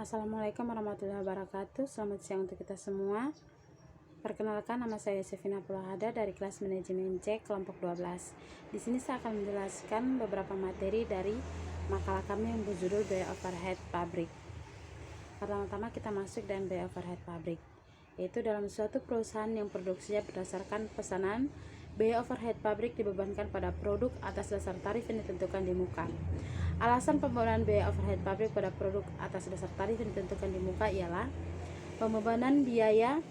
Assalamualaikum warahmatullahi wabarakatuh. Selamat siang untuk kita semua. Perkenalkan, nama saya Sevina Pulahada dari kelas manajemen C kelompok 12. Di sini saya akan menjelaskan beberapa materi dari makalah kami yang berjudul Biaya Overhead Pabrik. Pertama-tama kita masuk dengan biaya overhead pabrik, yaitu dalam suatu perusahaan yang produksinya berdasarkan pesanan, biaya overhead pabrik dibebankan pada produk atas dasar tarif yang ditentukan di muka. Alasan pembebanan biaya overhead pabrik pada produk atas dasar tarif yang ditentukan di muka ialah pembebanan biaya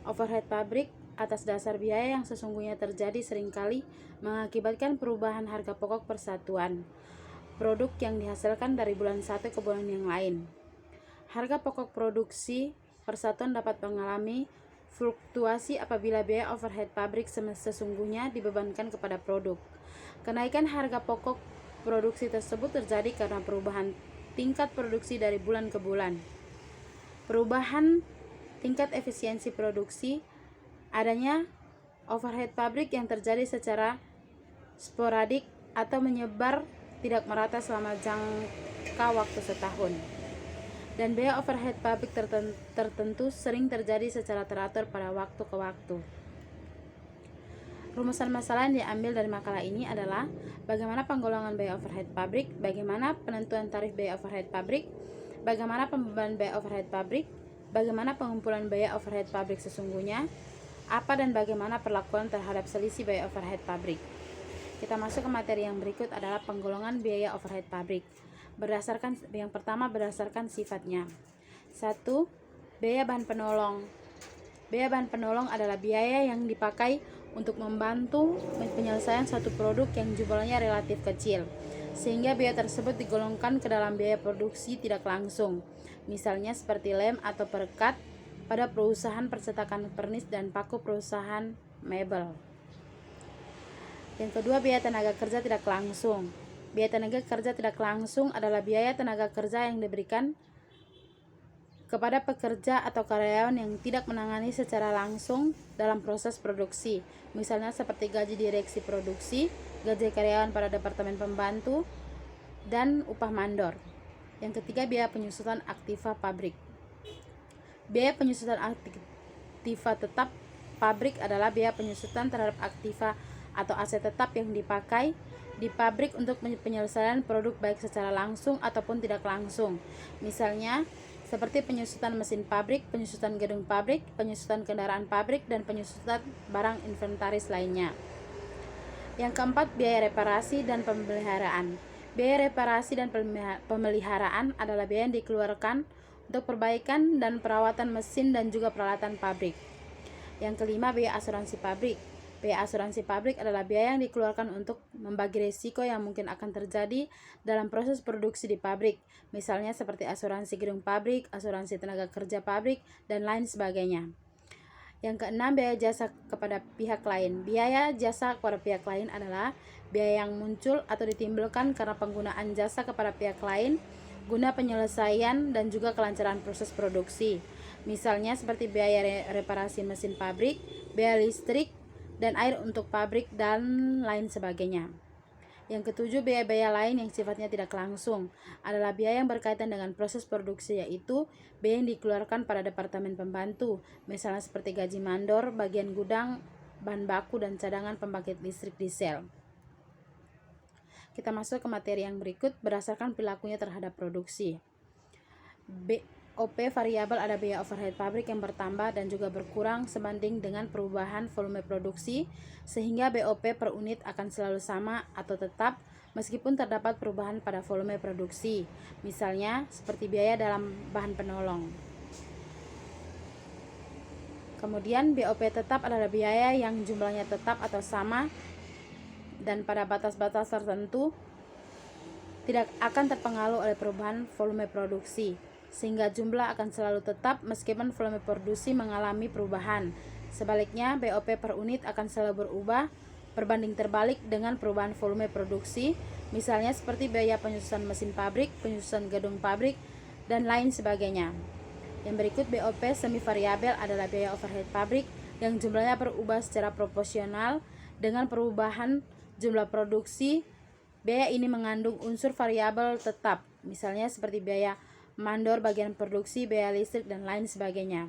overhead pabrik atas dasar biaya yang sesungguhnya terjadi seringkali mengakibatkan perubahan harga pokok persatuan produk yang dihasilkan dari bulan satu ke bulan yang lain. Harga pokok produksi persatuan dapat mengalami fluktuasi apabila biaya overhead pabrik sesungguhnya dibebankan kepada produk. Kenaikan harga pokok produksi tersebut terjadi karena perubahan tingkat produksi dari bulan ke bulan, perubahan tingkat efisiensi produksi, adanya overhead pabrik yang terjadi secara sporadik atau menyebar tidak merata selama jangka waktu setahun. Dan biaya overhead pabrik tertentu sering terjadi secara teratur pada waktu ke waktu. Rumusan masalah yang diambil dari makalah ini adalah bagaimana penggolongan biaya overhead pabrik, bagaimana penentuan tarif biaya overhead pabrik, bagaimana pembebanan biaya overhead pabrik, bagaimana pengumpulan biaya overhead pabrik sesungguhnya, apa dan bagaimana perlakuan terhadap selisih biaya overhead pabrik. Kita masuk ke materi yang berikut adalah penggolongan biaya overhead pabrik. Yang pertama berdasarkan sifatnya. 1. Biaya bahan penolong. Biaya bahan penolong adalah biaya yang dipakai untuk membantu penyelesaian suatu produk yang jumlahnya relatif kecil, sehingga biaya tersebut digolongkan ke dalam biaya produksi tidak langsung, misalnya seperti lem atau perekat pada perusahaan percetakan pernis dan paku perusahaan mebel. Yang kedua, biaya tenaga kerja tidak langsung. Biaya tenaga kerja tidak langsung adalah biaya tenaga kerja yang diberikan kepada pekerja atau karyawan yang tidak menangani secara langsung dalam proses produksi, misalnya seperti gaji direksi produksi, gaji karyawan pada departemen pembantu, dan upah mandor. Yang ketiga, biaya penyusutan aktiva pabrik. Biaya penyusutan aktiva tetap pabrik adalah biaya penyusutan terhadap aktiva atau aset tetap yang dipakai di pabrik untuk penyelesaian produk baik secara langsung ataupun tidak langsung, misalnya seperti penyusutan mesin pabrik, penyusutan gedung pabrik, penyusutan kendaraan pabrik, dan penyusutan barang inventaris lainnya. Yang keempat, biaya reparasi dan pemeliharaan. Biaya reparasi dan pemeliharaan adalah biaya yang dikeluarkan untuk perbaikan dan perawatan mesin dan juga peralatan pabrik. Yang kelima, biaya asuransi pabrik. Biaya asuransi pabrik adalah biaya yang dikeluarkan untuk membagi risiko yang mungkin akan terjadi dalam proses produksi di pabrik, misalnya seperti asuransi gedung pabrik, asuransi tenaga kerja pabrik, dan lain sebagainya. Yang keenam, biaya jasa kepada pihak lain. Biaya jasa kepada pihak lain adalah biaya yang muncul atau ditimbulkan karena penggunaan jasa kepada pihak lain guna penyelesaian dan juga kelancaran proses produksi, misalnya seperti biaya reparasi mesin pabrik, biaya listrik dan air untuk pabrik, dan lain sebagainya. Yang ketujuh, biaya-biaya lain yang sifatnya tidak langsung adalah biaya yang berkaitan dengan proses produksi, yaitu biaya yang dikeluarkan pada departemen pembantu, misalnya seperti gaji mandor, bagian gudang, bahan baku, dan cadangan pembangkit listrik diesel. Kita masuk ke materi yang berikut berdasarkan perilakunya terhadap produksi. BOP variabel ada biaya overhead pabrik yang bertambah dan juga berkurang sebanding dengan perubahan volume produksi, sehingga BOP per unit akan selalu sama atau tetap meskipun terdapat perubahan pada volume produksi, misalnya seperti biaya dalam bahan penolong. Kemudian BOP tetap adalah biaya yang jumlahnya tetap atau sama dan pada batas-batas tertentu tidak akan terpengaruh oleh perubahan volume produksi, sehingga jumlah akan selalu tetap meskipun volume produksi mengalami perubahan. Sebaliknya, BOP per unit akan selalu berubah berbanding terbalik dengan perubahan volume produksi, misalnya seperti biaya penyusutan mesin pabrik, penyusutan gedung pabrik, dan lain sebagainya. Yang berikut, BOP semi variabel adalah biaya overhead pabrik yang jumlahnya berubah secara proporsional dengan perubahan jumlah produksi. Biaya ini mengandung unsur variabel tetap, misalnya seperti biaya mandor bagian produksi, biaya listrik, dan lain sebagainya.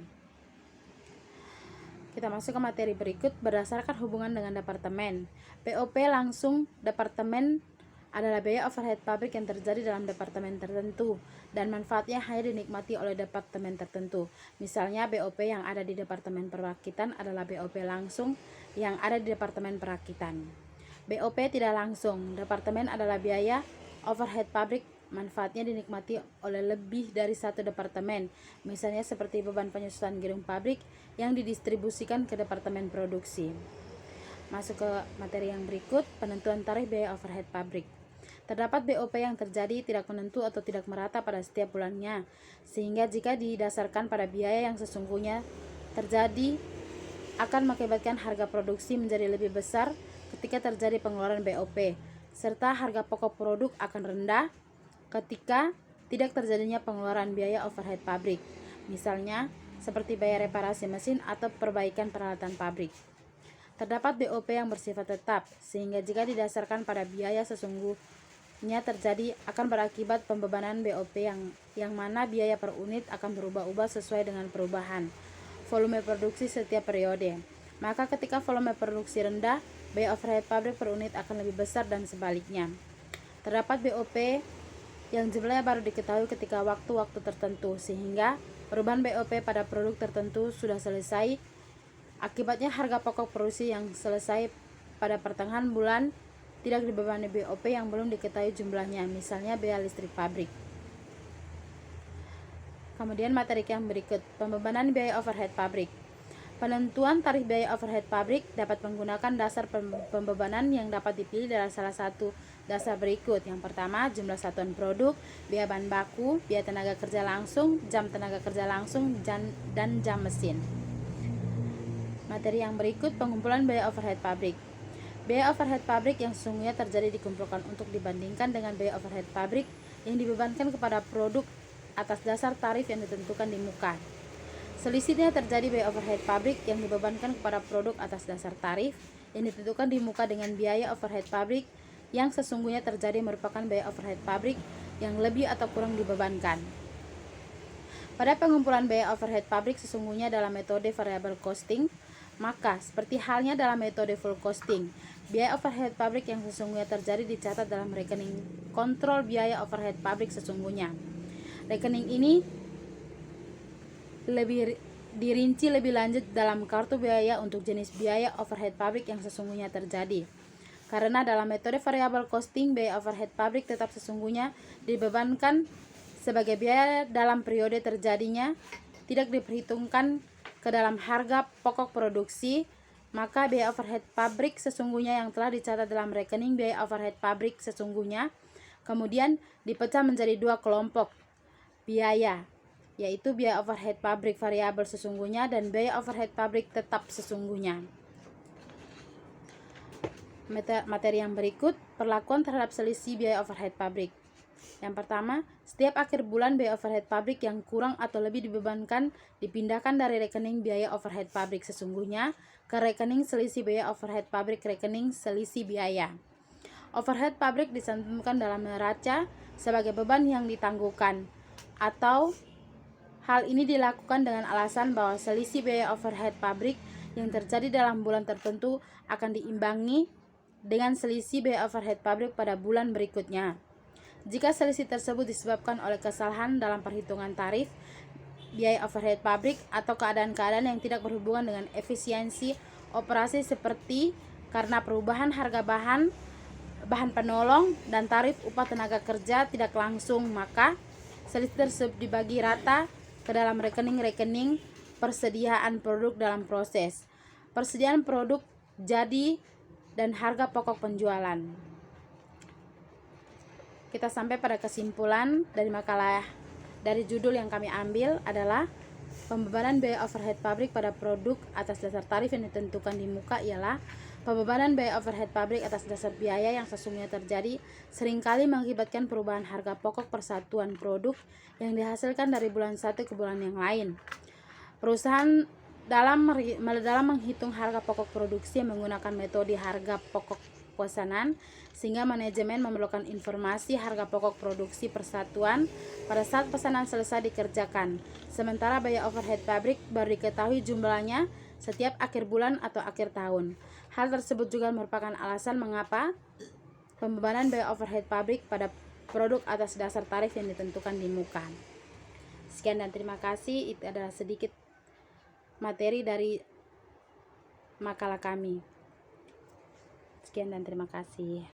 Kita masuk ke materi berikut berdasarkan hubungan dengan departemen. BOP langsung departemen adalah biaya overhead pabrik yang terjadi dalam departemen tertentu dan manfaatnya hanya dinikmati oleh departemen tertentu. Misalnya BOP yang ada di departemen perakitan adalah BOP langsung yang ada di departemen perakitan. BOP tidak langsung departemen adalah biaya overhead pabrik, manfaatnya dinikmati oleh lebih dari satu departemen, misalnya seperti beban penyusutan gedung pabrik yang didistribusikan ke departemen produksi. Masuk ke materi yang berikut, penentuan tarif biaya overhead pabrik. Terdapat BOP yang terjadi tidak menentu atau tidak merata pada setiap bulannya, sehingga jika didasarkan pada biaya yang sesungguhnya terjadi akan mengakibatkan harga produksi menjadi lebih besar ketika terjadi pengeluaran BOP, serta harga pokok produk akan rendah ketika tidak terjadinya pengeluaran biaya overhead pabrik, misalnya seperti biaya reparasi mesin atau perbaikan peralatan pabrik. Terdapat BOP yang bersifat tetap, sehingga jika didasarkan pada biaya sesungguhnya terjadi akan berakibat pembebanan BOP yang mana biaya per unit akan berubah-ubah sesuai dengan perubahan volume produksi setiap periode. Maka ketika volume produksi rendah, biaya overhead pabrik per unit akan lebih besar dan sebaliknya. Terdapat BOP yang jumlahnya baru diketahui ketika waktu-waktu tertentu, sehingga perubahan BOP pada produk tertentu sudah selesai. Akibatnya harga pokok produksi yang selesai pada pertengahan bulan tidak dibebani BOP yang belum diketahui jumlahnya, misalnya biaya listrik pabrik. Kemudian materi yang berikut, pembebanan biaya overhead pabrik. Penentuan tarif biaya overhead pabrik dapat menggunakan dasar pembebanan yang dapat dipilih dari salah satu dasar berikut. Yang pertama, jumlah satuan produk, biaya bahan baku, biaya tenaga kerja langsung, jam tenaga kerja langsung, dan jam mesin. Materi yang berikut, pengumpulan biaya overhead pabrik. Biaya overhead pabrik yang sesungguhnya terjadi dikumpulkan untuk dibandingkan dengan biaya overhead pabrik yang dibebankan kepada produk atas dasar tarif yang ditentukan di muka. Selisihnya terjadi biaya overhead pabrik yang dibebankan kepada produk atas dasar tarif yang ditentukan di muka dengan biaya overhead pabrik yang sesungguhnya terjadi merupakan biaya overhead pabrik yang lebih atau kurang dibebankan. Pada pengumpulan biaya overhead pabrik sesungguhnya dalam metode variable costing, maka seperti halnya dalam metode full costing, biaya overhead pabrik yang sesungguhnya terjadi dicatat dalam rekening kontrol biaya overhead pabrik sesungguhnya. Rekening ini dirinci lebih lanjut dalam kartu biaya untuk jenis biaya overhead pabrik yang sesungguhnya terjadi. Karena dalam metode variable costing, biaya overhead pabrik tetap sesungguhnya dibebankan sebagai biaya dalam periode terjadinya, tidak diperhitungkan ke dalam harga pokok produksi, maka biaya overhead pabrik sesungguhnya yang telah dicatat dalam rekening biaya overhead pabrik sesungguhnya kemudian dipecah menjadi dua kelompok biaya, yaitu biaya overhead pabrik variabel sesungguhnya dan biaya overhead pabrik tetap sesungguhnya. Materi yang berikut, perlakuan terhadap selisih biaya overhead pabrik. Yang pertama, setiap akhir bulan biaya overhead pabrik yang kurang atau lebih dibebankan dipindahkan dari rekening biaya overhead pabrik sesungguhnya ke rekening selisih biaya overhead pabrik rekening selisih biaya. Overhead pabrik dicantumkan dalam neraca sebagai beban yang ditangguhkan, atau hal ini dilakukan dengan alasan bahwa selisih biaya overhead pabrik yang terjadi dalam bulan tertentu akan diimbangi dengan selisih biaya overhead pabrik pada bulan berikutnya. Jika selisih tersebut disebabkan oleh kesalahan dalam perhitungan tarif biaya overhead pabrik atau keadaan-keadaan yang tidak berhubungan dengan efisiensi operasi seperti karena perubahan harga bahan penolong dan tarif upah tenaga kerja tidak langsung, maka selisih tersebut dibagi rata ke dalam rekening-rekening persediaan produk dalam proses persediaan produk jadi dan harga pokok penjualan. Kita sampai pada kesimpulan dari makalah dari judul yang kami ambil adalah pembebanan biaya overhead pabrik pada produk atas dasar tarif yang ditentukan di muka ialah pembebanan biaya overhead pabrik atas dasar biaya yang sesungguhnya terjadi seringkali mengakibatkan perubahan harga pokok persatuan produk yang dihasilkan dari bulan satu ke bulan yang lain. Perusahaan dalam menghitung harga pokok produksi menggunakan metode harga pokok pesanan, sehingga manajemen memerlukan informasi harga pokok produksi persatuan pada saat pesanan selesai dikerjakan. Sementara biaya overhead pabrik baru diketahui jumlahnya setiap akhir bulan atau akhir tahun. Hal tersebut juga merupakan alasan mengapa pembebanan biaya overhead pabrik pada produk atas dasar tarif yang ditentukan di muka. Sekian dan terima kasih. Itu adalah sedikit materi dari makalah kami. Sekian dan terima kasih.